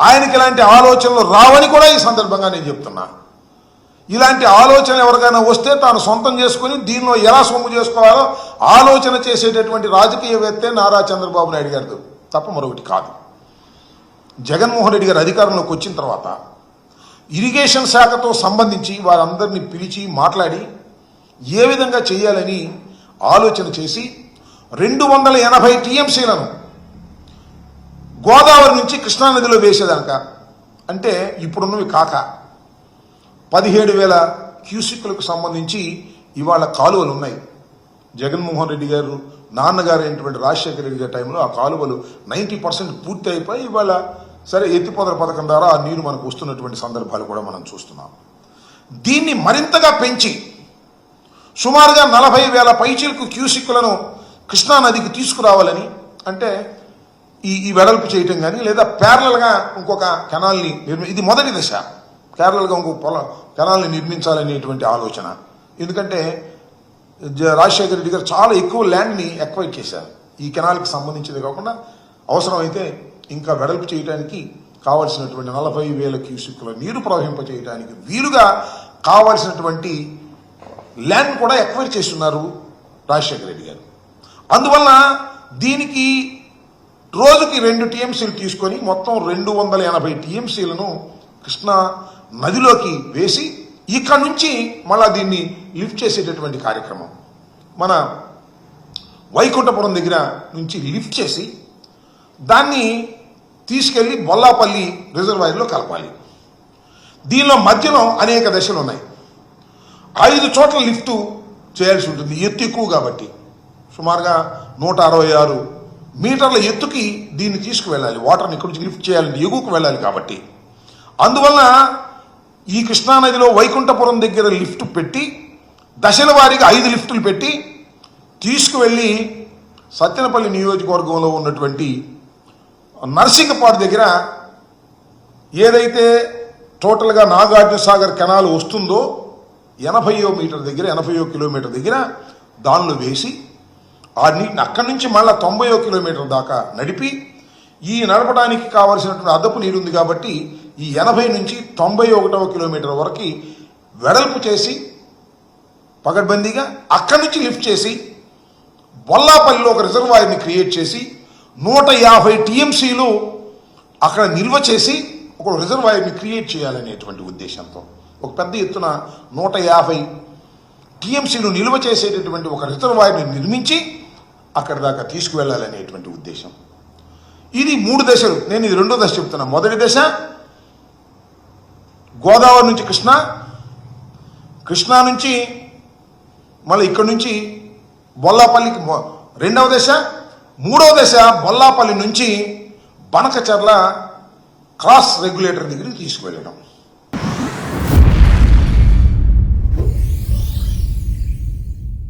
ఆయనకి ఇలాంటి ఆలోచనలు రావని కూడా ఈ సందర్భంగా నేను చెప్తున్నా. ఇలాంటి ఆలోచనలు ఎవరికైనా వస్తే తాను సొంతం చేసుకుని దీనిలో ఎలా సొమ్ము చేసుకోవాలో ఆలోచన చేసేటటువంటి రాజకీయవేత్తే నారా చంద్రబాబు నాయుడు గారు తప్ప మరొకటి కాదు. జగన్మోహన్ రెడ్డి గారు అధికారంలోకి వచ్చిన తర్వాత ఇరిగేషన్ శాఖతో సంబంధించి వారందరినీ పిలిచి మాట్లాడి ఏ విధంగా చేయాలని ఆలోచన చేసి 280 టీఎంసీలను గోదావరి నుంచి కృష్ణానదిలో వేసేదాక, అంటే ఇప్పుడున్నవి కాక 17,000 క్యూసిక్లకు సంబంధించి ఇవాళ కాలువలు ఉన్నాయి. జగన్మోహన్ రెడ్డి గారు నాన్నగారు అయినటువంటి రాజశేఖర రెడ్డి గారి టైంలో ఆ కాలువలు 90% పూర్తి అయిపోయి ఇవాళ సరే ఎత్తిపోతల పథకం ద్వారా ఆ నీరు మనకు వస్తున్నటువంటి సందర్భాలు కూడా మనం చూస్తున్నాం. దీన్ని మరింతగా పెంచి సుమారుగా 40,000 పైచీలకు క్యూసిక్లను కృష్ణానదికి తీసుకురావాలని, అంటే ఈ వెడల్పు చేయటం కానీ లేదా ప్యారలల్గా ఇంకొక కెనాల్ని ఇది మొదటి దశ. ప్యారలల్గా ఇంకొక కెనాల్ని నిర్మించాలనేటువంటి ఆలోచన. ఎందుకంటే రాజశేఖర రెడ్డి గారు చాలా ఎక్కువ ల్యాండ్ని ఎక్వైర్ చేశారు. ఈ కెనాల్కి సంబంధించింది కాకుండా అవసరమైతే ఇంకా వెడల్పు చేయడానికి కావాల్సినటువంటి 40,000 క్యూసిక్ల నీరు ప్రవహింపచేయడానికి వీలుగా కావాల్సినటువంటి ల్యాండ్ కూడా ఎక్వైర్ చేస్తున్నారు రాజశేఖర రెడ్డి గారు. అందువలన దీనికి రోజుకి 2 టీఎంసీలు తీసుకొని మొత్తం 280 టీఎంసీలను కృష్ణా నదిలోకి వేసి ఇక్కడ నుంచి మళ్ళా దీన్ని లిఫ్ట్ చేసేటటువంటి కార్యక్రమం మన వైకుంఠపురం దగ్గర నుంచి లిఫ్ట్ చేసి దాన్ని తీసుకెళ్లి బొల్లాపల్లి రిజర్వాయర్లో కలపాలి. దీనిలో మధ్యలో అనేక దశలు ఉన్నాయి. 5 చోట్ల లిఫ్ట్ చేయాల్సి ఉంటుంది. ఎత్తు ఎక్కువ కాబట్టి సుమారుగా 166 మీటర్ల ఎత్తుకి దీన్ని తీసుకువెళ్ళాలి. వాటర్ని ఇక్కడి నుంచి లిఫ్ట్ చేయాలంటే ఎగువకు వెళ్ళాలి కాబట్టి అందువలన ఈ కృష్ణానదిలో వైకుంఠపురం దగ్గర లిఫ్ట్ పెట్టి దశల వారీగా 5 లిఫ్టులు పెట్టి తీసుకువెళ్ళి సత్తెనపల్లి నియోజకవర్గంలో ఉన్నటువంటి నర్సింగపాడు దగ్గర ఏదైతే టోటల్గా నాగార్జున సాగర్ కెనాల్ వస్తుందో 80వ మీటర్ దగ్గర 80వ కిలోమీటర్ దగ్గర దానిలో వేసి ఆ నీటిని అక్కడి నుంచి మళ్ళీ 90వ కిలోమీటర్ దాకా నడిపి ఈ నడపడానికి కావలసినటువంటి అదపు నీరు ఉంది కాబట్టి ఈ 80 నుంచి 91వ కిలోమీటర్ వరకు వెడల్పు చేసి పగడ్బందీగా అక్కడి నుంచి లిఫ్ట్ చేసి బొల్లాపల్లిలో ఒక రిజర్వాయర్ని క్రియేట్ చేసి 150 టీఎంసీలు అక్కడ నిల్వ చేసి ఒక రిజర్వాయర్ని క్రియేట్ చేయాలనేటువంటి ఉద్దేశంతో ఒక పెద్ద ఎత్తున 150 టీఎంసీలు నిల్వ చేసేటటువంటి ఒక రిజర్వాయర్ని నిర్మించి అక్కడి దాకా తీసుకువెళ్ళాలనేటువంటి ఉద్దేశం. ఇది 3 దశలు. నేను ఇది 2వ దశ చెప్తున్నా. మొదటి దశ గోదావరి నుంచి కృష్ణా నుంచి మళ్ళీ ఇక్కడి నుంచి బొల్లాపల్లికి 2వ దశ. 3వ దశ బొల్లాపల్లి నుంచి బనకచర్ల క్రాస్ రెగ్యులేటర్ దగ్గరికి తీసుకువెళ్ళడం.